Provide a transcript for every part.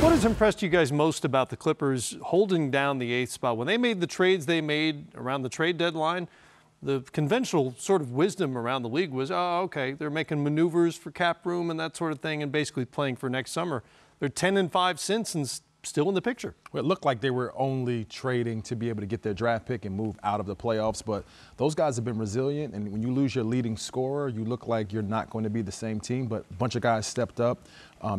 What has impressed you guys most about the Clippers holding down the 8th spot? When they made the trades they made around the trade deadline, the conventional sort of wisdom around the league was, oh, okay, they're making maneuvers for cap room and that sort of thing and basically playing for next summer. They're 10-5 since and still in the picture. Well, it looked like they were only trading to be able to get their draft pick and move out of the playoffs, but those guys have been resilient, and when you lose your leading scorer, you look like you're not going to be the same team, but a bunch of guys stepped up.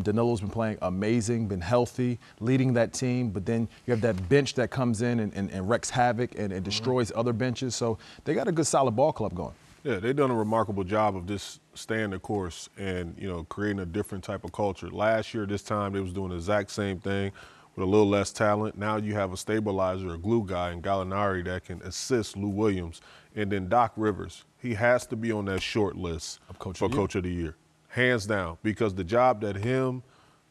Danilo's been playing amazing, been healthy, leading that team, but then you have that bench that comes in and wreaks havoc and destroys other benches, so they got a good solid ball club going. Yeah, they've done a remarkable job of just staying the course and, creating a different type of culture. Last year, this time, they was doing the exact same thing with a little less talent. Now you have a stabilizer, a glue guy in Gallinari that can assist Lou Williams. And then Doc Rivers, he has to be on that short list for Coach of the Year, hands down, because the job that him,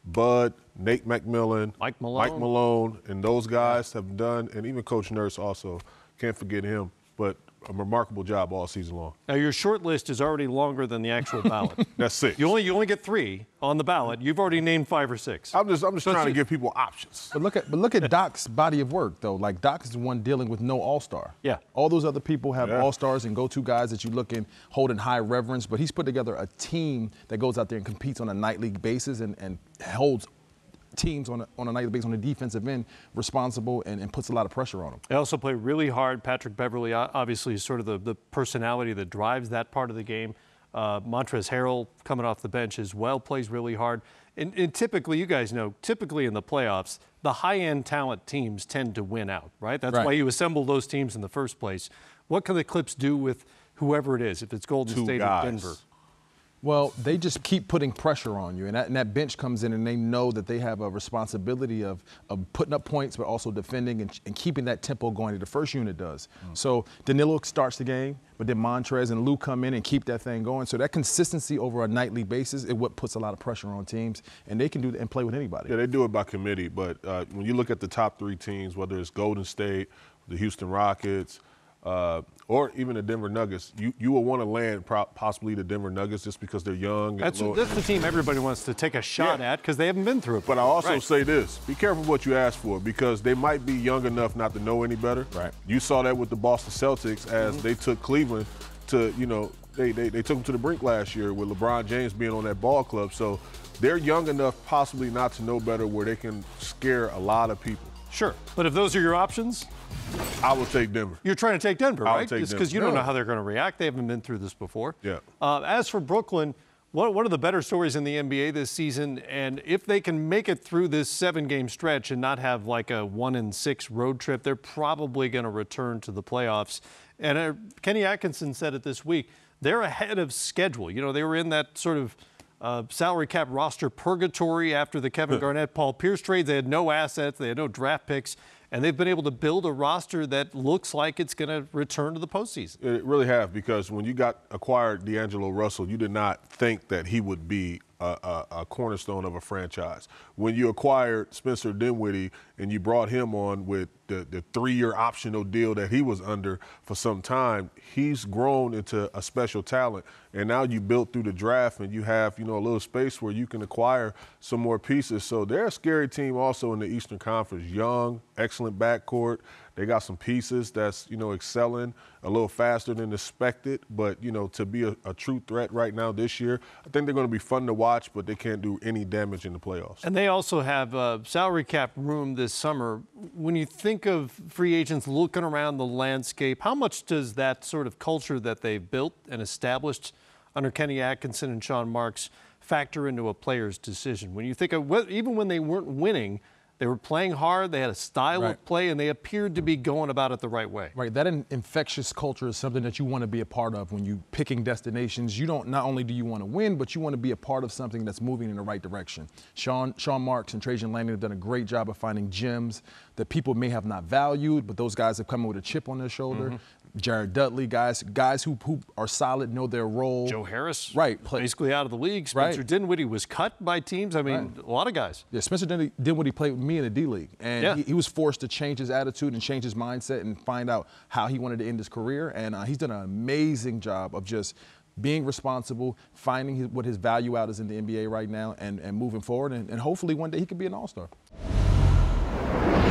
Bud, Nate McMillan, Mike Malone, and those guys have done, and even Coach Nurse also, can't forget him, but a remarkable job all season long. Now, your short list is already longer than the actual ballot. That's 6. You only get 3 on the ballot. You've already named 5 or 6. I'm just trying to give people options. But look at Doc's body of work, though. Like, Doc is the one dealing with no all-star. Yeah. All those other people have all-stars and go-to guys that you look in, hold in high reverence, but he's put together a team that goes out there and competes on a nightly basis and holds teams on a nightly basis on the defensive end responsible and puts a lot of pressure on them. They also play really hard. Patrick Beverley obviously is sort of the personality that drives that part of the game. Montrezl Harrell coming off the bench as well plays really hard. And typically, you guys know, typically in the playoffs, the high-end talent teams tend to win out, right? That's why you assemble those teams in the first place. What can the Clips do with whoever it is, if it's Golden State or Denver? Well, they just keep putting pressure on you, and that bench comes in and they know that they have a responsibility of putting up points but also defending and keeping that tempo going that the first unit does. So Danilo starts the game, but then Montrez and Lou come in and keep that thing going. So that consistency over a nightly basis is what puts a lot of pressure on teams, and they can do that and play with anybody. Yeah, they do it by committee, but when you look at the top 3 teams, whether it's Golden State, the Houston Rockets, or even the Denver Nuggets, you will want to land possibly the Denver Nuggets just because they're young. That's the team everybody wants to take a shot at because they haven't been through it. But I also say this, be careful what you ask for because they might be young enough not to know any better. Right. You saw that with the Boston Celtics as they took Cleveland to, they took them to the brink last year with LeBron James being on that ball club. So they're young enough possibly not to know better where they can scare a lot of people. Sure, but if those are your options, I would take Denver. You're trying to take Denver, right? Just because you don't know how they're going to react. They haven't been through this before. Yeah. As for Brooklyn, one of the better stories in the NBA this season, and if they can make it through this 7-game stretch and not have like a 1-6 road trip, they're probably going to return to the playoffs. And Kenny Atkinson said it this week. They're ahead of schedule. They were in that sort of salary cap roster purgatory after the Kevin Garnett, Paul Pierce trades. They had no assets. They had no draft picks. And they've been able to build a roster that looks like it's going to return to the postseason. It really have, because when you acquired D'Angelo Russell, you did not think that he would be a cornerstone of a franchise. When you acquired Spencer Dinwiddie and you brought him on with the 3-year optional deal that he was under for some time, he's grown into a special talent. And now you built through the draft and you have, a little space where you can acquire some more pieces. So they're a scary team also in the Eastern Conference. Young, excellent backcourt. They got some pieces that's, excelling a little faster than expected. But, to be a true threat right now this year, I think they're going to be fun to watch, but they can't do any damage in the playoffs. And they also have salary cap room this summer. When you think of free agents looking around the landscape, how much does that sort of culture that they've built and established under Kenny Atkinson and Sean Marks factor into a player's decision? When you think of even when they weren't winning, they were playing hard, they had a style of play, and they appeared to be going about it the right way. Right, that infectious culture is something that you want to be a part of when you're picking destinations. Not only do you want to win, but you want to be a part of something that's moving in the right direction. Sean Marks and Trajan Langdon have done a great job of finding gems that people may have not valued, but those guys have come in with a chip on their shoulder. Jared Dudley, guys who are solid, know their role. Joe Harris, basically out of the league. Spencer Dinwiddie was cut by teams. I mean, a lot of guys. Yeah, Spencer Dinwiddie played with me in the D-League, and he was forced to change his attitude and change his mindset and find out how he wanted to end his career. And he's done an amazing job of just being responsible, finding what his value out is in the NBA right now, and moving forward. And hopefully one day he could be an all-star. Bye.